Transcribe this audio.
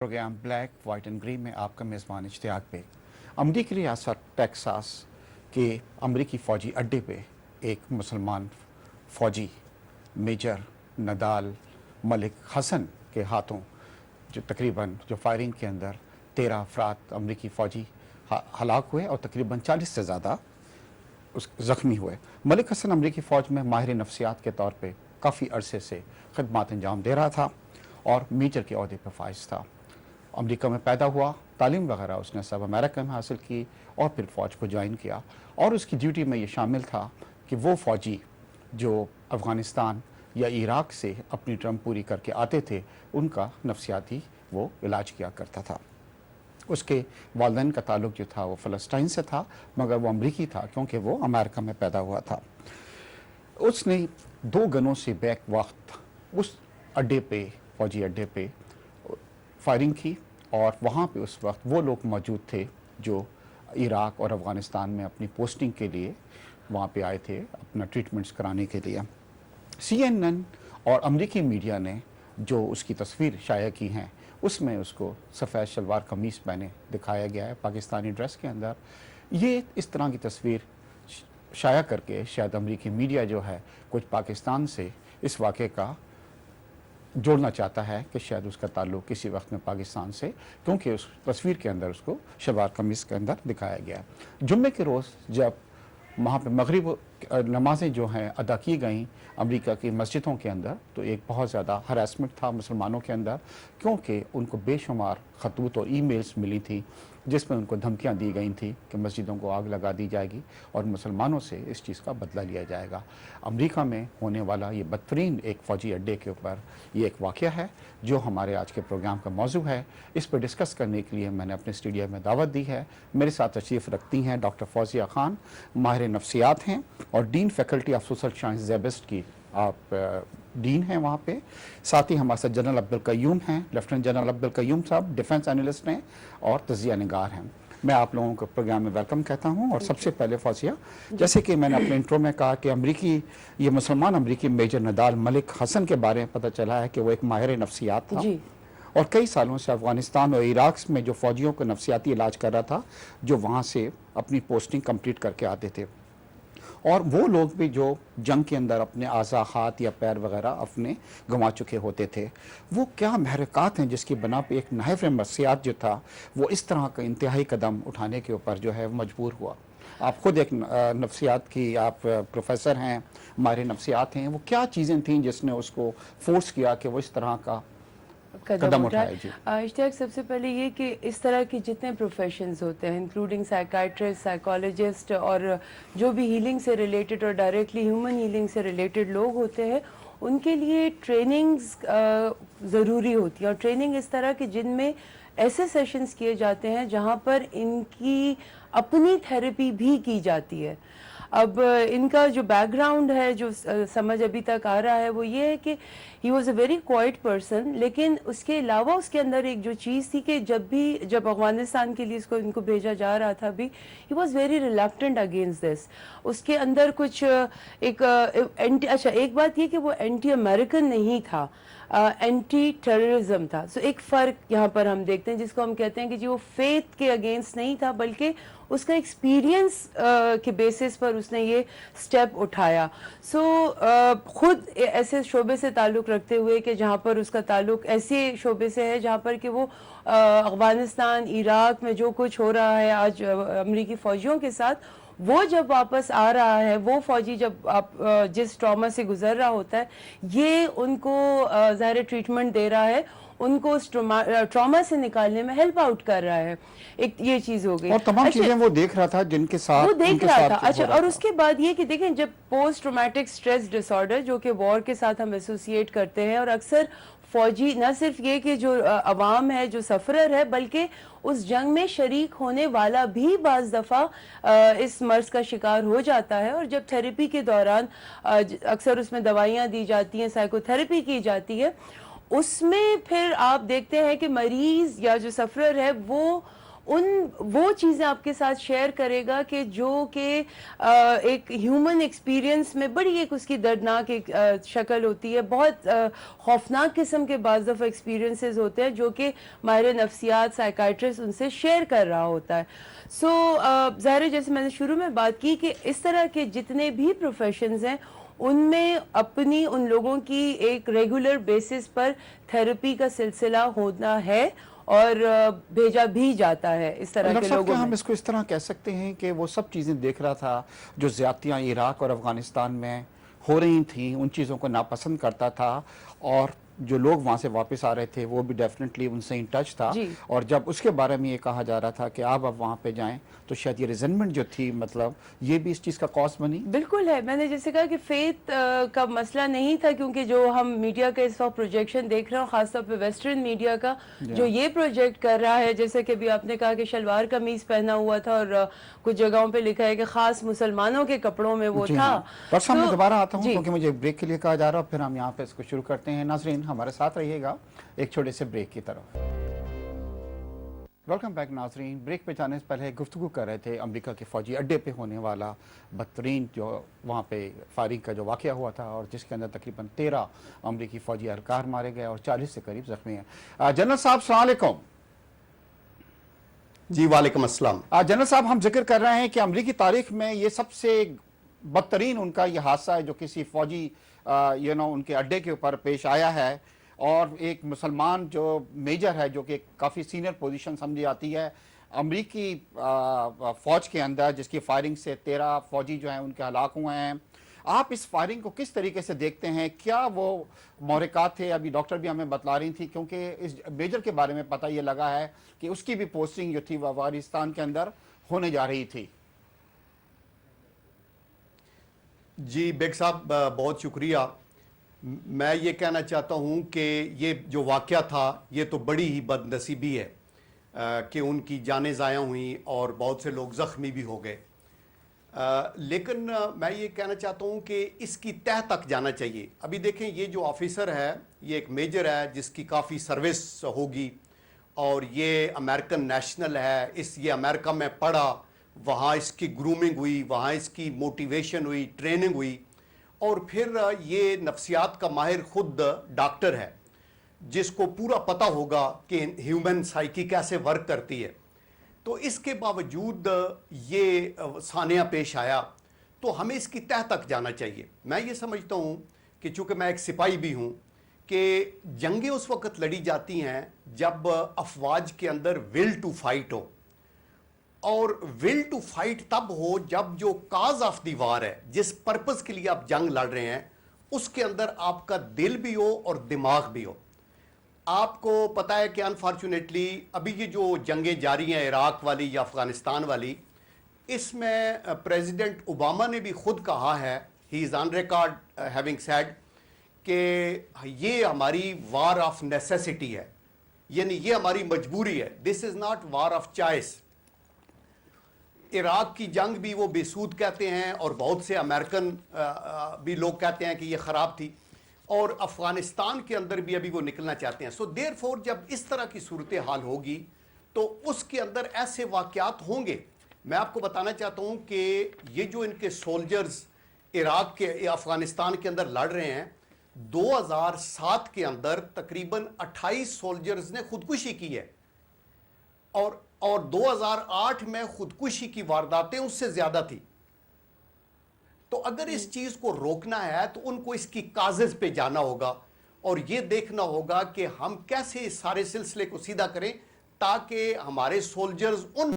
Programme black white and green में आपका मेज़बान इश्तियाक पे अमरीकी रियासत टेक्सास के अमरीकी फ़ौजी अड्डे पे एक मुसलमान फ़ौजी मेजर नदाल मलिक हसन के हाथों जो तकरीबन फायरिंग के अंदर 13 अफराद अमरीकी फ़ौजी हलाक हुए और तकरीबन 40 से ज़्यादा ज़ख्मी हुए। मलिक हसन अमरीकी फ़ौज में माहिर नफ्सियात के तौर पे काफ़ी अरसे से खदमात अंजाम दे रहा था और मेजर के अहदे पर फाइज था। अमेरिका में पैदा हुआ, तालीम वगैरह उसने सब अमेरिका में हासिल की और फिर फ़ौज को ज्वाइन किया और उसकी ड्यूटी में ये शामिल था कि वो फ़ौजी जो अफ़गानिस्तान या इराक़ से अपनी टर्म पूरी करके आते थे उनका नफ्सियाती वो इलाज किया करता था। उसके वालिदैन का ताल्लुक़ जो था वो फ़लस्तीन से था, मगर वो अमरीकी था क्योंकि वो अमेरिका में पैदा हुआ था। उसने 2 गनों से बैक वक्त उस अड्डे पे, फ़ौजी अड्डे पे फायरिंग की और वहाँ पे उस वक्त वो लोग मौजूद थे जो इराक़ और अफ़गानिस्तान में अपनी पोस्टिंग के लिए वहाँ पे आए थे अपना ट्रीटमेंट्स कराने के लिए। CNN और अमरीकी मीडिया ने जो उसकी तस्वीर शाया की हैं उसमें उसको सफ़ेद शलवार कमीज़ पहने दिखाया गया है पाकिस्तानी ड्रेस के अंदर। ये इस तरह की तस्वीर शाया करके शायद अमरीकी मीडिया जो है कुछ पाकिस्तान से इस वाक़े का जोड़ना चाहता है कि शायद उसका ताल्लुक़ किसी वक्त में पाकिस्तान से, क्योंकि उस तस्वीर के अंदर उसको शलवार कमीज़ के अंदर दिखाया गया। जुम्मे के रोज़ जब वहाँ पे मगरिब नमाज़ें जो हैं अदा की गईं अमेरिका की मस्जिदों के अंदर, तो एक बहुत ज़्यादा हरासमेंट था मुसलमानों के अंदर, क्योंकि उनको बेशुमार खतूत और ईमेल्स मिली थी जिसमें उनको धमकियां दी गई थी कि मस्जिदों को आग लगा दी जाएगी और मुसलमानों से इस चीज़ का बदला लिया जाएगा। अमेरिका में होने वाला ये बदतरीन एक फ़ौजी अड्डे के ऊपर ये एक वाक़या है जो हमारे आज के प्रोग्राम का मौजू है। इस पर डिस्कस करने के लिए मैंने अपने स्टूडियो में दावत दी है। मेरे साथ तशरीफ़ रखती हैं डॉक्टर फौजिया खान, माहिर नफ्सियात हैं और dean faculty of social science SZABIST की आप डीन हैं वहाँ पे। साथ ही हमारे साथ जनरल अब्दुल क़य्यूम हैं, लेफ्टिनेंट जनरल अब्दुल क़य्यूम साहब डिफेंस एनालिस्ट हैं और तज़िया निगार हैं। मैं आप लोगों को प्रोग्राम में वेलकम कहता हूं। और सबसे पहले फौजिया, जैसे कि मैंने अपने इंट्रो में कहा कि ये मुसलमान अमरीकी मेजर नदाल मलिक हसन के बारे में पता चला है कि वो एक माहिर नफ्सियात था और कई सालों से अफ़गानिस्तान और इराक़ में जो फ़ौजियों को नफ्सियाती इलाज कर रहा था, जो वहाँ से अपनी पोस्टिंग कंप्लीट करके आते थे। और वो लोग भी जो जंग के अंदर अपने आज़ा, हाथ या पैर वगैरह अपने गंवा चुके होते थे, वो क्या महरक़ात हैं जिसकी बना पे एक नाहिफ़ नफ्सियात जो था वो इस तरह का इंतहाई कदम उठाने के ऊपर जो है मजबूर हुआ। आप ख़ुद एक नफ्सियात की आप प्रोफेसर हैं, माहिर नफ्सियात हैं, वो क्या चीज़ें थीं जिसने उसको फोर्स किया कि वो इस तरह का कदम उठाए? इश्तियाक, सबसे पहले ये कि इस तरह के जितने प्रोफेशंस होते हैं इंक्लूडिंग साइकाइट्रिस्ट, साइकोलॉजिस्ट और जो भी हीलिंग से रिलेटेड और डायरेक्टली ह्यूमन हीलिंग से रिलेटेड लोग होते हैं, उनके लिए ट्रेनिंग्स ज़रूरी होती है। और ट्रेनिंग इस तरह की जिनमें ऐसे सेशंस किए जाते हैं जहाँ पर इनकी अपनी थेरेपी भी की जाती है। अब इनका जो बैकग्राउंड है, जो समझ अभी तक आ रहा है, वो ये है कि he was a very quite person, लेकिन उसके अलावा उसके अंदर एक जो चीज़ थी कि जब अफगानिस्तान के लिए इनको भेजा जा रहा था भी, he was very reluctant against this. उसके अंदर कुछ एक बात ये कि वो एंटी अमेरिकन नहीं था, एंटी टेररिज्म था। सो एक फ़र्क यहाँ पर हम देखते हैं जिसको हम कहते हैं कि जी वो फेथ के अगेंस्ट नहीं था, बल्कि उसका एक्सपीरियंस के बेसिस पर उसने ये स्टेप उठाया। सो खुद ऐसे शोबे से ताल्लुक़ रखते हुए कि जहाँ पर उसका ताल्लुक़ ऐसे शोबे से है जहाँ पर कि वो अफ़गानिस्तान, इराक़ में जो कुछ हो रहा है आज अमरीकी फ़ौजियों के साथ, वो जब वापस आ रहा है, वो फ़ौजी जब जिस ट्रॉमा से गुजर रहा होता है, ये उनको ज़ाहिर ट्रीटमेंट दे रहा है, उनको उस ट्रॉमा से निकालने में हेल्प आउट कर रहा है। एक ये चीज़ हो गई और तमाम चीज़ें वो देख रहा था जिनके साथ वो देख रहा था। अच्छा, और उसके बाद ये कि देखें, जब पोस्ट ट्रॉमेटिक स्ट्रेस डिसऑर्डर जो कि वॉर के साथ हम एसोसिएट करते हैं, और अक्सर फ़ौजी न सिर्फ ये कि जो अवाम है, जो सफ़रर है, बल्कि उस जंग में शरीक होने वाला भी बाज़ दफ़ा इस मर्ज़ का शिकार हो जाता है। और जब थेरेपी के दौरान अक्सर उसमें दवाइयाँ दी जाती हैं, साइकोथेरेपी की जाती है, उसमें फिर आप देखते हैं कि मरीज़ या जो सफ़रर है वो وہ چیزیں آپ کے ساتھ شیئر کرے گا کہ جو کہ ایک ہیومن ایکسپیرینس میں بڑی ایک اس کی دردناک ایک شکل ہوتی ہے, بہت خوفناک قسم کے بعض دفعہ ایکسپیرینسز ہوتے ہیں جو کہ ماہر نفسیات سائیکائٹرسٹ ان سے شیئر کر رہا ہوتا ہے. سو ظاہر ہے جیسے میں نے شروع میں بات کی کہ اس طرح کے جتنے بھی پروفیشنز ہیں ان میں اپنی ان لوگوں کی ایک ریگولر بیسس پر تھیراپی کا سلسلہ ہونا ہے اور بھیجا بھی جاتا ہے اس طرح ڈاکٹر کے صاحب لوگوں کیا ہم میں. اس کو اس طرح کہہ سکتے ہیں کہ وہ سب چیزیں دیکھ رہا تھا جو زیادتیاں عراق اور افغانستان میں ہو رہی تھیں, ان چیزوں کو ناپسند کرتا تھا, اور جو لوگ وہاں سے واپس آ رہے تھے وہ بھی ڈیفینیٹلی ان سے ان ٹچ تھا, جی. اور جب اس کے بارے میں یہ کہا جا رہا تھا کہ آپ اب وہاں پہ جائیں تو شاید یہ ریزنمنٹ جو تھی, مطلب یہ بھی اس چیز کا کاز بنی. بالکل ہے, میں نے جیسے کہا کہ فیتھ کا مسئلہ نہیں تھا, کیونکہ جو ہم میڈیا کا اس وقت پروجیکشن دیکھ رہے ہیں خاص طور پہ ویسٹرن میڈیا کا جو یہ پروجیکٹ کر رہا ہے, جیسے کہ بھی آپ نے کہا کہ شلوار قمیض پہنا ہوا تھا اور کچھ جگہوں پہ لکھا ہے کہ خاص مسلمانوں کے کپڑوں میں وہ تھا. ڈاکٹر صاحب میں دوبارہ آتا ہوں کیونکہ مجھے بریک کے لیے کہا جا رہا ہے, پھر ہم یہاں پہ اس کو شروع کرتے ہیں. ناظرین ہمارے ساتھ رہیے گا ایک چھوٹے سے بریک کی طرف. ویلکم بیک ناظرین. بریک پہ جانے سے پہلے گفتگو کر رہے تھے امریکہ کے فوجی اڈے پہ ہونے والا بدترین جو وہاں پہ فائرنگ کا جو واقعہ ہوا تھا, اور جس کے اندر تقریباً 13 امریکی فوجی اہلکار مارے گئے اور 40 سے قریب زخمی ہیں. جنرل صاحب السلام علیکم. جی وعلیکم السلام. جنرل صاحب ہم ذکر کر رہے ہیں کہ امریکی تاریخ میں یہ سب سے بدترین ان کا یہ حادثہ ہے جو کسی فوجی ان کے اڈے کے اوپر پیش آیا ہے, اور ایک مسلمان جو میجر ہے جو کہ کافی سینئر پوزیشن سمجھی آتی ہے امریکی فوج کے اندر, جس کی فائرنگ سے 13 فوجی جو ہیں ان کے ہلاک ہوئے ہیں. آپ اس فائرنگ کو کس طریقے سے دیکھتے ہیں؟ کیا وہ محرکات تھے؟ ابھی ڈاکٹر بھی ہمیں بتلا رہی تھی, کیونکہ اس میجر کے بارے میں پتہ یہ لگا ہے کہ اس کی بھی پوسٹنگ جو تھی وہ افغانستان کے اندر ہونے جا رہی تھی. جی بیگ صاحب بہت شکریہ. میں یہ کہنا چاہتا ہوں کہ یہ جو واقعہ تھا یہ تو بڑی ہی بد نصیبی ہے کہ ان کی جانیں ضائع ہوئیں اور بہت سے لوگ زخمی بھی ہو گئے. لیکن میں یہ کہنا چاہتا ہوں کہ اس کی تہہ تک جانا چاہیے. ابھی دیکھیں یہ جو آفیسر ہے یہ ایک میجر ہے جس کی کافی سروس ہوگی, اور یہ امریکن نیشنل ہے, یہ امریکہ میں پڑھا, وہاں اس کی گرومنگ ہوئی, وہاں اس کی موٹیویشن ہوئی, ٹریننگ ہوئی, اور پھر یہ نفسیات کا ماہر خود ڈاکٹر ہے جس کو پورا پتہ ہوگا کہ ہیومن سائیکی کیسے ورک کرتی ہے. تو اس کے باوجود یہ سانحہ پیش آیا, تو ہمیں اس کی تہہ تک جانا چاہیے. میں یہ سمجھتا ہوں کہ چونکہ میں ایک سپاہی بھی ہوں کہ جنگیں اس وقت لڑی جاتی ہیں جب افواج کے اندر ول ٹو فائٹ ہو, اور ول ٹو فائٹ تب ہو جب جو کاز آف دی وار ہے, جس پرپز کے لیے آپ جنگ لڑ رہے ہیں, اس کے اندر آپ کا دل بھی ہو اور دماغ بھی ہو. آپ کو پتہ ہے کہ انفارچونیٹلی ابھی یہ جو جنگیں جاری ہیں عراق والی یا افغانستان والی, اس میں پریزیڈنٹ اوباما نے بھی خود کہا ہے, ہی از آن ریکارڈ ہیونگ سیڈ, کہ یہ ہماری وار آف نیسیسٹی ہے, یعنی یہ ہماری مجبوری ہے. This is not war of choice. عراق کی جنگ بھی وہ بے سود کہتے ہیں, اور بہت سے امریکن بھی لوگ کہتے ہیں کہ یہ خراب تھی, اور افغانستان کے اندر بھی ابھی وہ نکلنا چاہتے ہیں. سو دیر فور جب اس طرح کی صورتحال ہوگی تو اس کے اندر ایسے واقعات ہوں گے. میں آپ کو بتانا چاہتا ہوں کہ یہ جو ان کے سولجرز عراق کے افغانستان کے اندر لڑ رہے ہیں, 2007 کے اندر تقریباً 28 سولجرز نے خودکشی کی ہے, اور 2008 میں خودکشی کی وارداتیں اس سے زیادہ تھی. تو اگر اس چیز کو روکنا ہے تو ان کو اس کی کازز پہ جانا ہوگا, اور یہ دیکھنا ہوگا کہ ہم کیسے اس سارے سلسلے کو سیدھا کریں تاکہ ہمارے سولجرز ان